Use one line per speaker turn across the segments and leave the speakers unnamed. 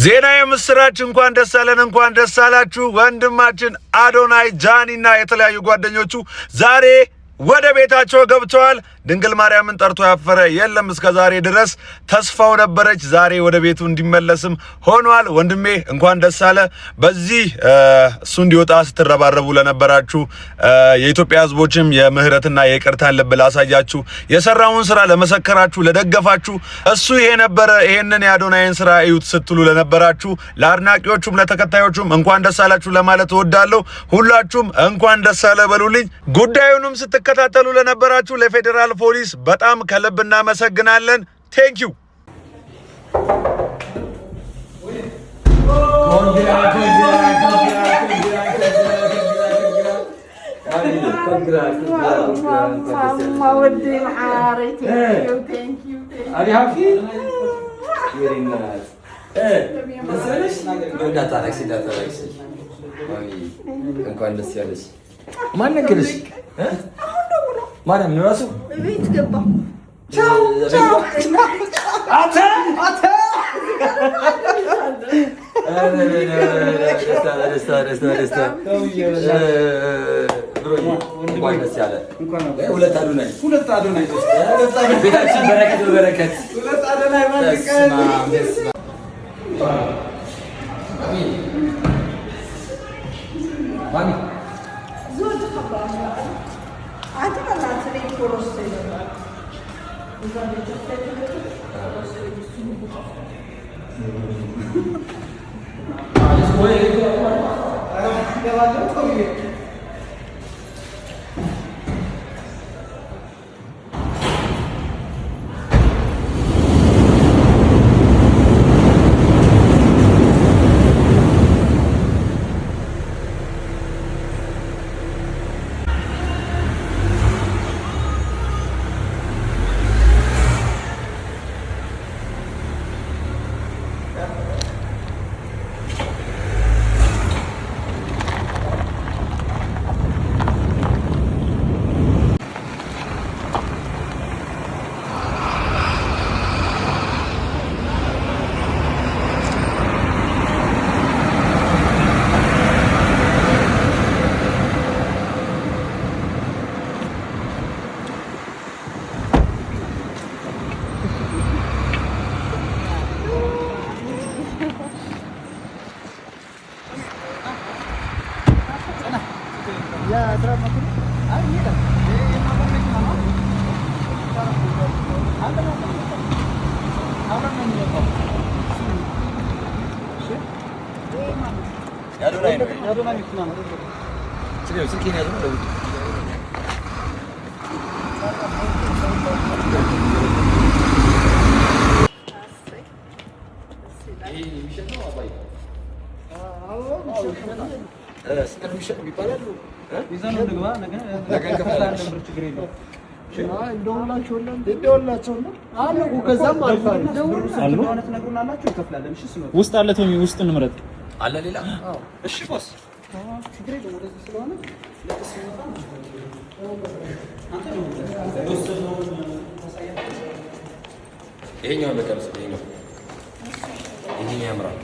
ዜና የምስራች እንኳን ደስ አለን እንኳን ደስ አላችሁ ወንድማችን አዶናይ ጃኒና የተለያዩ ጓደኞቹ ዛሬ ወደ ቤታቸው ገብተዋል። ድንግል ማርያምን ጠርቶ ያፈረ የለም እስከ ዛሬ ድረስ ተስፋው ነበረች። ዛሬ ወደ ቤቱ እንዲመለስም ሆኗል። ወንድሜ እንኳን ደስ አለ። በዚህ እሱ እንዲወጣ ስትረባረቡ ለነበራችሁ የኢትዮጵያ ሕዝቦችም የምህረትና የይቅርታን ልብ ላሳያችሁ፣ የሰራውን ስራ ለመሰከራችሁ፣ ለደገፋችሁ እሱ ይሄ ነበረ ይሄንን የአዶናይን ስራ እዩት ስትሉ ለነበራችሁ ለአድናቂዎቹም ለተከታዮቹም እንኳን ደስ አላችሁ ለማለት እወዳለሁ። ሁላችሁም እንኳን ደስ አለ በሉልኝ። ጉዳዩንም ስትከታተሉ ለነበራችሁ ለፌደራል ፖሊስ በጣም ከልብ እናመሰግናለን። ቴንክ ዩ
ማንም ነው ራሱ
ቤት ገባ።
ቻው ቻው አተ ደስታ ሁለት አዶናይ ቤታችን በረከት ሁለት አዶናይ ማሚ
ውስጥ አለ ቶሚ ውስጥ እንምረጥ
አለ ሌላ
እሺ ቦስ
ይሄኛው በቀርስ ይሄኛው ያምራል።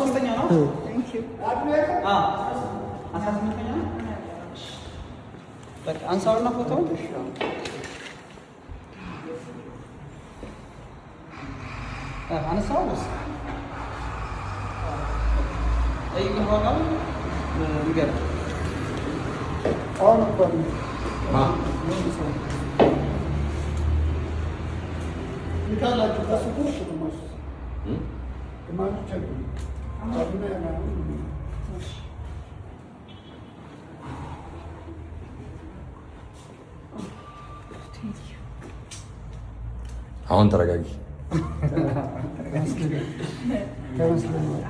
ሶስተኛ ነው። ቴንክ ዩ 18ኛ ነው። በቃ አንሳውና ፎቶ አነሳው ነው። አይ ይሆናል ንገር አሁን ቆም ይካላችሁ ተስኩሽ ነው ማንቸስተር
አሁን ተረጋጊ።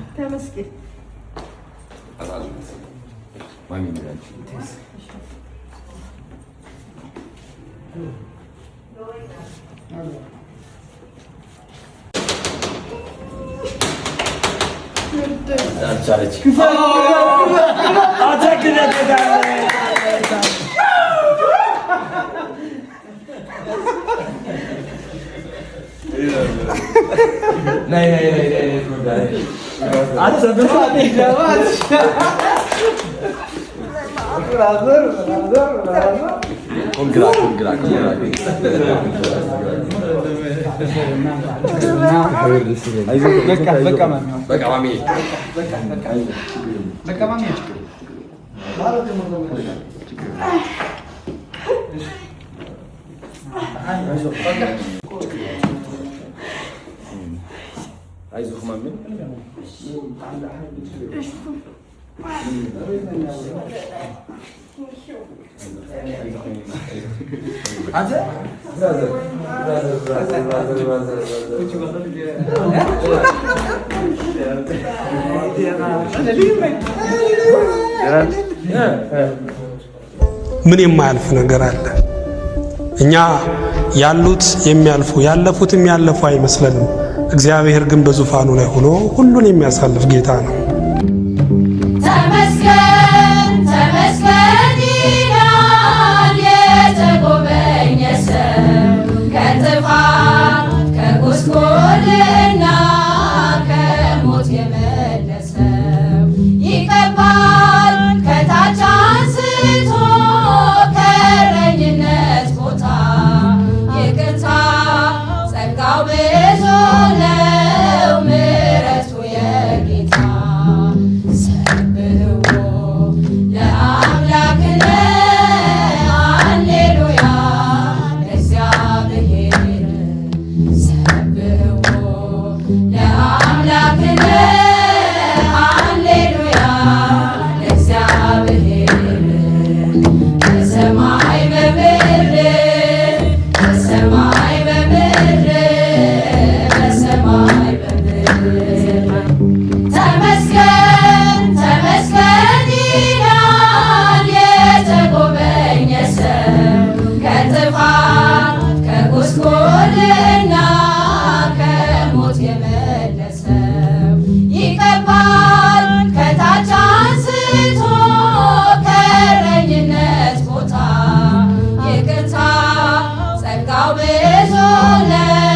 ተመስገን
ማሚ ይላል አልቻለች። አይዞህ ማሚ
ምን የማያልፍ ነገር አለ? እኛ ያሉት የሚያልፉ ያለፉት የሚያልፉ አይመስለንም። እግዚአብሔር ግን በዙፋኑ ላይ ሆኖ ሁሉን የሚያሳልፍ ጌታ ነው።
ተመስገን ተመስገን ይላል የተጎበኘ ሰው ከጥፋት ከጉስቁልና ከሞት የመለሰው ይቀባል ከታች አንስቶ ከእረኝነት ቦታ ይቅርታ ጸጋው ብዙ ነው ምሕረቱ የጌታ ሰብሕዎ ለአምላክነ ሃሌሉያ ለእግዚአብሔር ሰብሕዎ ለአምላክነ ሃሌሉያ ለእግዚአብሔር በሰማይ በምድር በሰማይ በምድር በሰማይ በምድር ተመስገን ተመስገን ይላል የተጎበኘ ሰው ከጥፋት ከጉስቁልና ከሞት የመለሰው ይቀባል ከታች አንስቶ ከእረኝነት ቦታ ይቅርታ ጸጋው ብዙ ነው